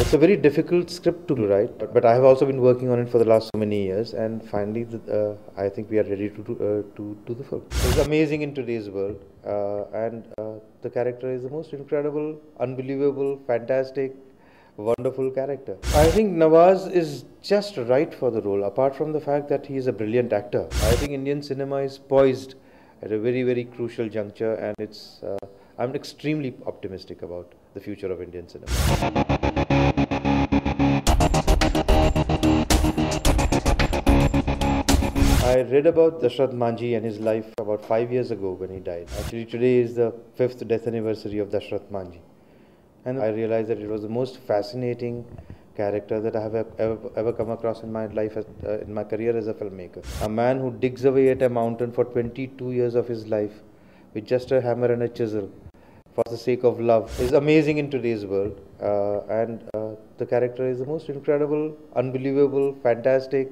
It's a very difficult script to write, but I have also been working on it for the last so many years, and finally, I think we are ready to do the film. It's amazing in today's world, and the character is the most incredible, unbelievable, fantastic, wonderful character. I think Nawaz is just right for the role, apart from the fact that he is a brilliant actor. I think Indian cinema is poised at a very, very crucial juncture, and I'm extremely optimistic about the future of Indian cinema. I read about Dashrath Manjhi and his life about 5 years ago when he died. Actually, today is the 5th death anniversary of Dashrath Manjhi. And I realized that it was the most fascinating character that I have ever come across in my life, in my career as a filmmaker. A man who digs away at a mountain for 22 years of his life with just a hammer and a chisel for the sake of love is amazing in today's world. The character is the most incredible, unbelievable, fantastic,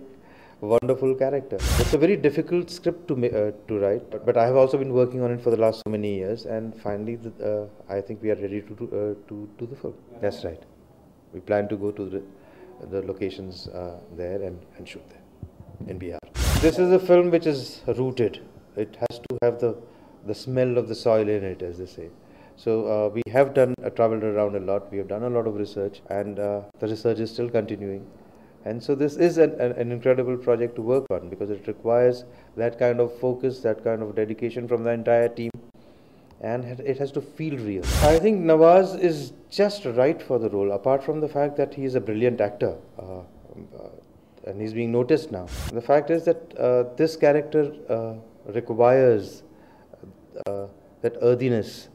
wonderful character. It's a very difficult script to write, but I have also been working on it for the last so many years, and finally, I think we are ready to do the film. That's right. We plan to go to the locations there and shoot there in Bihar. This is a film which is rooted. It has to have the smell of the soil in it, as they say. So we have traveled around a lot. We have done a lot of research, and the research is still continuing. And so this is an incredible project to work on, because it requires that kind of focus, that kind of dedication from the entire team, and it has to feel real. I think Nawaz is just right for the role, apart from the fact that he is a brilliant actor, and he's being noticed now. The fact is that this character requires that earthiness,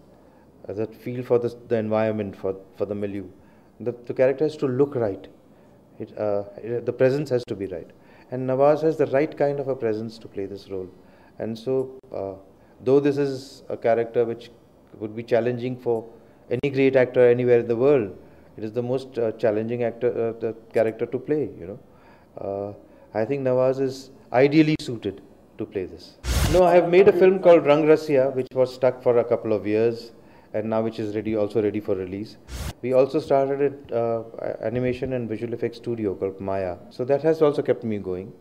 that feel for the environment, for the milieu. The character has to look right. The presence has to be right, and Nawaz has the right kind of a presence to play this role. And so, though this is a character which would be challenging for any great actor anywhere in the world, it is the most challenging character to play. I think Nawaz is ideally suited to play this. No, I have made a film called Rang Rasiya, which was stuck for a couple of years, and now which is also ready for release. We also started an animation and visual effects studio called Maya. So that has also kept me going.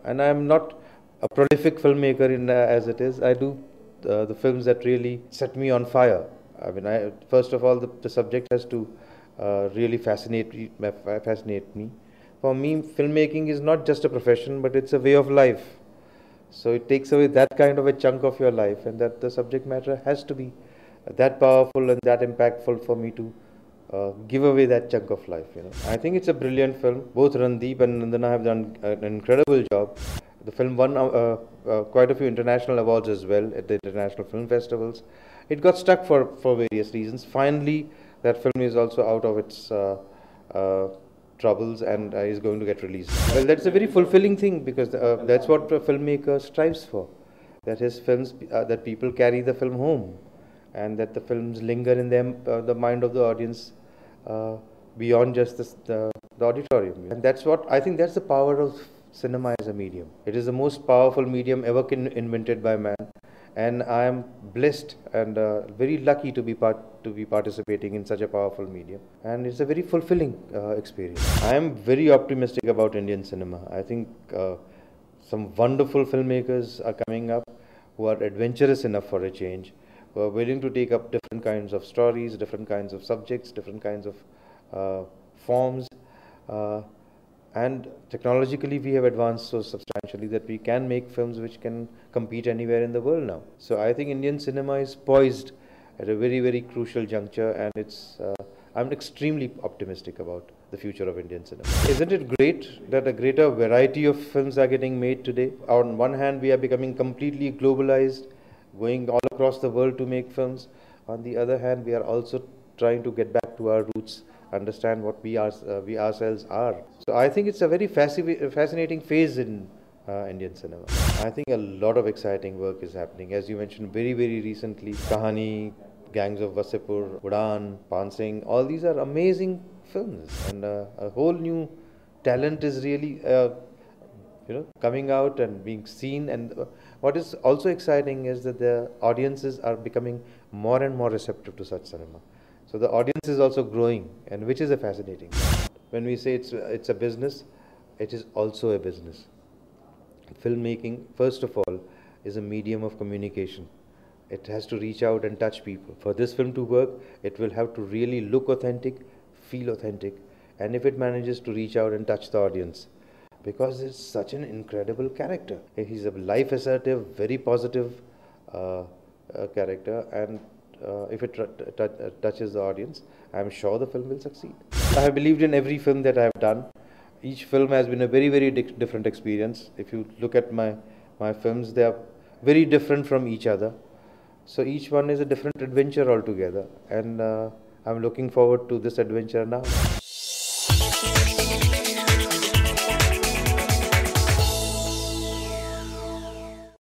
And I am not a prolific filmmaker as it is. I do the films that really set me on fire. I mean, first of all, the subject has to really fascinate me. For me, filmmaking is not just a profession, but it's a way of life. So it takes away that kind of a chunk of your life, and that the subject matter has to be that powerful and that impactful for me to give away that chunk of life. I think it's a brilliant film. Both Randeep and Nandana have done an incredible job. The film won quite a few international awards as well at the international film festivals. It got stuck for various reasons. Finally, that film is also out of its troubles and is going to get released. Well, that's a very fulfilling thing, because that's what a filmmaker strives for. That his films, that people carry the film home, and that the films linger in the mind of the audience beyond just the auditorium. And that's what I think, that's the power of cinema as a medium. It is the most powerful medium ever invented by man, and I am blessed and very lucky to be participating in such a powerful medium. And it's a very fulfilling experience. I am very optimistic about Indian cinema. I think some wonderful filmmakers are coming up who are adventurous enough for a change, who are willing to take up different kinds of stories, different kinds of subjects, different kinds of forms. And technologically, we have advanced so substantially that we can make films which can compete anywhere in the world now. So I think Indian cinema is poised at a very, very crucial juncture, and I'm extremely optimistic about the future of Indian cinema. Isn't it great that a greater variety of films are getting made today? On one hand, we are becoming completely globalized, going all across the world to make films. On the other hand, we are also trying to get back to our roots, understand what we ourselves are. So I think it's a very fascinating phase in Indian cinema. I think a lot of exciting work is happening. As you mentioned, very, very recently, Kahani, Gangs of Wasseypur, Udaan, Pansing, all these are amazing films, and a whole new talent is really coming out and being seen. And what is also exciting is that the audiences are becoming more and more receptive to such cinema. So the audience is also growing, and which is a fascinating. When we say it's a business, it is also a business. Filmmaking, first of all, is a medium of communication. It has to reach out and touch people. For this film to work, it will have to really look authentic, feel authentic, and if it manages to reach out and touch the audience, because it's such an incredible character. He's a life assertive, very positive character, and if it touches the audience, I'm sure the film will succeed. I have believed in every film that I have done. Each film has been a very, very different experience. If you look at my films, they are very different from each other. So each one is a different adventure altogether, and I'm looking forward to this adventure now.